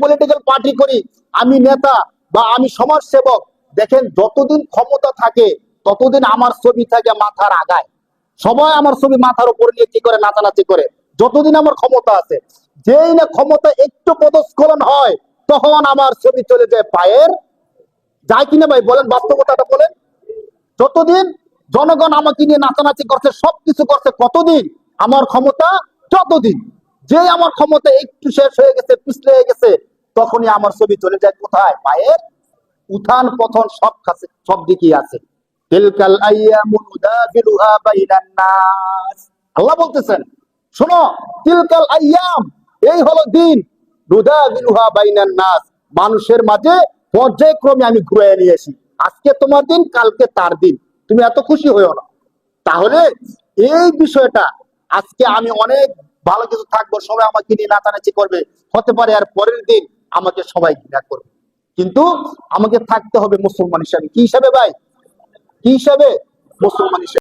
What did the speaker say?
Political party করি, আমি নেতা বা আমি সমাজ সেবক, দেখেন যতদিন ক্ষমতা থাকে ততদিন আমার ছবি থাকে মাথার আগায়। সবাই আমার ছবি মাথার উপর নিয়ে কি করে, নাচানাচি করে, যতদিন আমার ক্ষমতা আছে। যেই না ক্ষমতা একটু পদস্খলন হয়, তখন আমার ছবি চলে যায় পায়ের, যায় কিনা ভাই বলেন, বাস্তবতাটা বলেন। যতদিন জনগণ আমাকে নিয়ে নাচানাচি করছে, সবকিছু করছে, কতদিন আমার ক্ষমতা, যতদিন। যে আমার ক্ষমতা একটু শেষ হয়ে গেছে, পিছলে হয়ে গেছে, তখনই আমার ছবি চলে যায় কোথায়, পায়ের। উত্থান পতন সব কাছে, সব দিকেই আছে। তিলকাল আইয়ামু নুদাবিলুহা বাইনান নাস। আল্লাহ বলতেছেন, শোনো, তিলকাল আইয়াম, এই হলো দিন, নুদাবিলুহা বাইনান নাস, মানুষের মাঝে পর্যায়ক্রমে আমি ঘুরে নিয়ে আসি। আজকে তোমার দিন, কালকে তার দিন, তুমি এত খুশি হইও না। তাহলে এই বিষয়টা, আজকে আমি অনেক ভালো কিছু থাকবো, সবাই আমাকে নিয়ে নাচানাচি করবে, হতে পারে আর পরের দিন আমাকে সবাই ঘৃণা করবে। কিন্তু আমাকে থাকতে হবে মুসলমান হিসাবে। কি হিসাবে ভাই? কি হিসাবে? মুসলমান হিসাবে।